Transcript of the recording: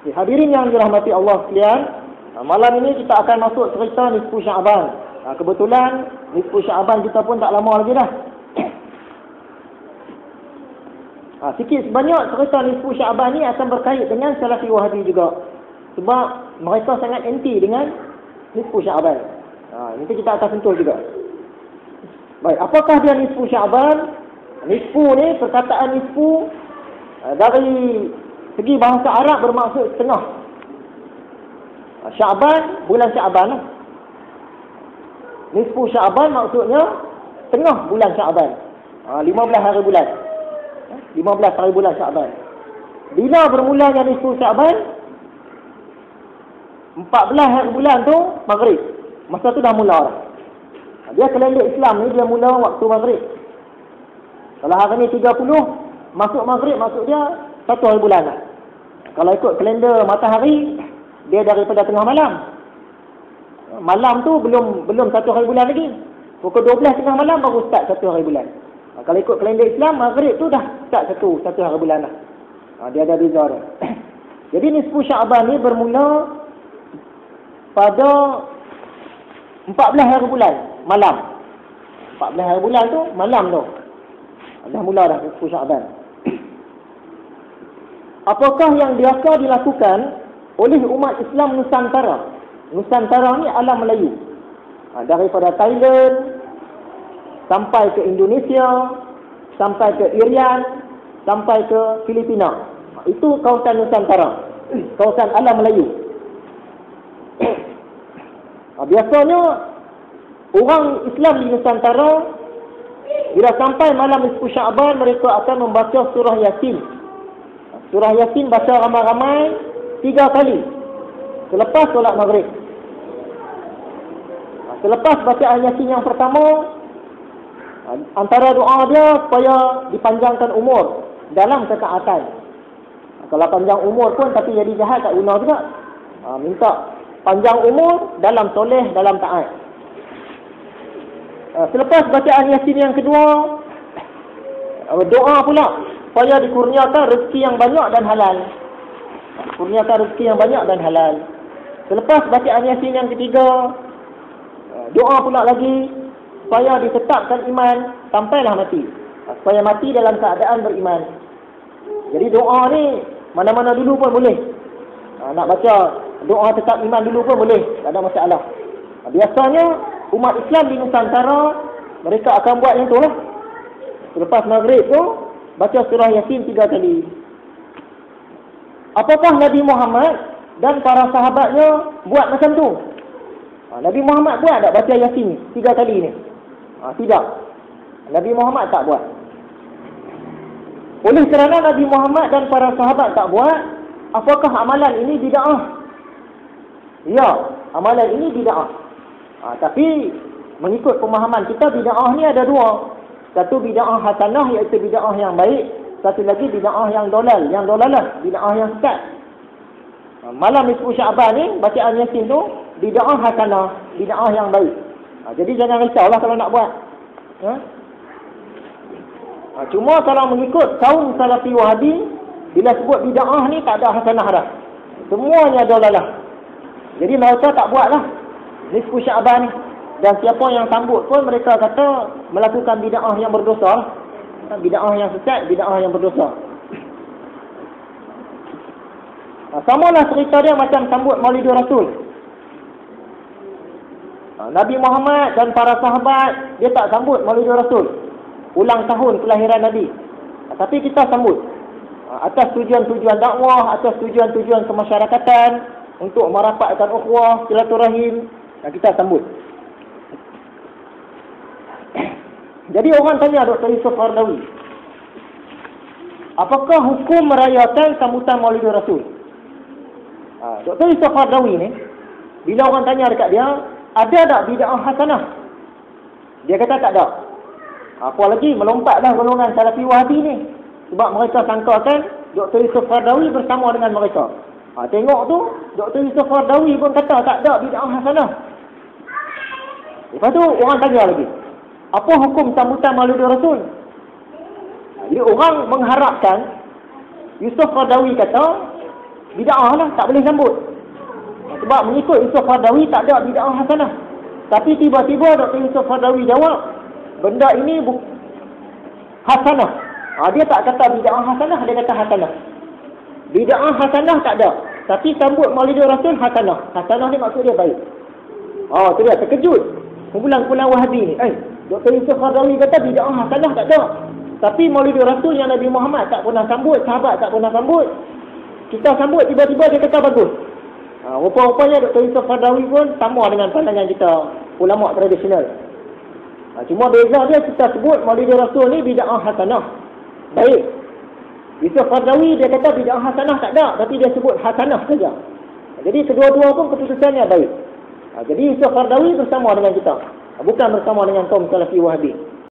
Hadirin yang dirahmati Allah sekalian, malam ini kita akan masuk cerita Nisfu Sya'ban. Kebetulan Nisfu Sya'ban kita pun tak lama lagi dah. Sikit sebanyak cerita Nisfu Sya'ban ni akan berkait dengan Salafi Wahabi juga. Sebab mereka sangat anti dengan Nisfu Sya'ban. Nanti kita akan sentuh juga. Baik, apakah dia Nisfu Sya'ban? Nisfu ni, perkataan nisfu dari segi bahasa Arab bermaksud setengah. Sya'ban, bulan Sya'ban lah. Nisfu Sya'ban maksudnya setengah bulan Sya'ban. 15 hari bulan. 15 hari bulan Sya'ban. Bila bermulanya Nisfu Sya'ban? 14 hari bulan tu Maghrib. Masa tu dah mula dah. Dia kalender Islam ni dia mula waktu Maghrib. Kalau hari ni 30 masuk Maghrib, maksud dia 1 hari bulan lah. Kalau ikut kalender matahari, dia daripada tengah malam. Malam tu belum 1 hari bulan lagi. Pukul 12 tengah malam baru start 1 hari bulan. Kalau ikut kalender Islam, Maghrib tu dah start 1 hari bulan lah. Dia ada beza dia. Jadi Nisfu Sya'ban ni bermula pada 14 hari bulan malam. 14 hari bulan tu malam tu. Dah mula dah Nisfu Sya'ban. Apakah yang biasa dilakukan oleh umat Islam Nusantara? Nusantara ni alam Melayu. Daripada Thailand sampai ke Indonesia, sampai ke Irian, sampai ke Filipina. Itu kawasan Nusantara. Kawasan alam Melayu. Biasanya orang Islam di Nusantara bila sampai malam Nisfu Sya'ban, mereka akan membaca surah Yasin. Surah Yasin baca ramai-ramai 3 kali selepas solat Maghrib. Selepas bacaan Yasin yang pertama, antara doa dia supaya dipanjangkan umur dalam ketaatan. Kalau panjang umur pun tapi jadi jahat tak guna juga. Minta panjang umur dalam soleh, dalam taat. Selepas bacaan Yasin yang kedua, doa pula supaya dikurniakan rezeki yang banyak dan halal. Kurniakan rezeki yang banyak dan halal. Selepas bacaan Yasin yang ketiga, doa pula lagi supaya ditetapkan iman sampailah mati. Supaya mati dalam keadaan beriman. Jadi doa ni mana-mana dulu pun boleh. Nak baca doa tetap iman dulu pun boleh, tak ada masalah. Biasanya umat Islam di Nusantara mereka akan buat yang tu lah. Selepas Maghrib tu baca surah Yasin 3 kali. Apakah Nabi Muhammad dan para sahabatnya buat macam tu? Nabi Muhammad buat tak baca Yasin 3 kali ni? Tidak. Nabi Muhammad tak buat. Oleh kerana Nabi Muhammad dan para sahabat tak buat, apakah amalan ini bid'ah? Ya, amalan ini bid'ah. Tapi mengikut pemahaman kita, bid'ah ni ada 2. Satu bid'ah hasanah, iaitu bid'ah yang baik. Satu lagi bid'ah yang dolal, yang dolalah, bid'ah yang sesat. Malam Nisfu Sya'ban ni, bacaan Yasin tu bid'ah hasanah, bid'ah yang baik. Jadi jangan risaulah kalau nak buat. Cuma kalau mengikut kaum Salafi Wahabi, bila sebut bid'ah ni tak ada hasanah dah. Semuanya dolalah. Jadi mereka tak buatlah Nisfu Sya'ban ni. Dan siapa yang sambut pun mereka kata melakukan bid'ah yang berdosa. Bid'ah yang sesat, bid'ah yang berdosa. Samalah cerita dia macam sambut Maulidur Rasul. Nabi Muhammad dan para sahabat dia tak sambut Maulidur Rasul, ulang tahun kelahiran Nabi. Tapi kita sambut atas tujuan-tujuan dakwah, atas tujuan-tujuan kemasyarakatan, untuk merapatkan ukhuwah, silaturahim, kita sambut. Jadi orang tanya Dr. Yusuf Qaradawi, apakah hukum merayakan sambutan Maulidur Rasul? Dr. Yusuf Qaradawi ni, bila orang tanya dekat dia, ada tak bid'ah hasanah? Dia kata tak ada. Apa lagi melompatlah golongan Salafi Wahabi ni. Sebab mereka sangkakan Dr. Yusuf Qaradawi bersama dengan mereka. Tengok tu, Dr. Yusuf Qaradawi pun kata tak ada bid'ah hasanah. Lepas tu orang tanya lagi, apa hukum sambutan Maulidur Rasul? Jadi orang mengharapkan Yusuf Qaradawi kata bid'ah lah, tak boleh sambut. Sebab mengikut Yusuf Qaradawi tak ada bid'ah hasanah. Tapi tiba-tiba Dr. Yusuf Qaradawi jawab, benda ini hasanah. Dia tak kata bid'ah hasanah, dia kata hasanah. Bid'ah hasanah tak ada. Tapi sambut Maulidur Rasul hasanah. Hasanah ni maksud dia baik. Tu dia, terkejut. Kumpulan-kumpulan Wahabi ni. Dr. Yusuf Qaradawi kata bid'ah hasanah tak ada. Tapi Maulidur Rasul yang Nabi Muhammad tak pernah sambut, sahabat tak pernah sambut, kita sambut, tiba-tiba dia kata bagus. Rupa-rupanya Dr. Yusuf Qaradawi pun sama dengan pandangan kita, ulama tradisional. Cuma beza dia, kita sebut Maulidur Rasul ni bid'ah hasanah. Baik. Yusuf Qaradawi dia kata bid'ah hasanah tak ada, tapi dia sebut hasanah saja. Jadi kedua-dua pun keputusannya baik. Jadi Yusuf Qaradawi bersama dengan kita, bukan bersama dengan kaum Salafi Wahabi.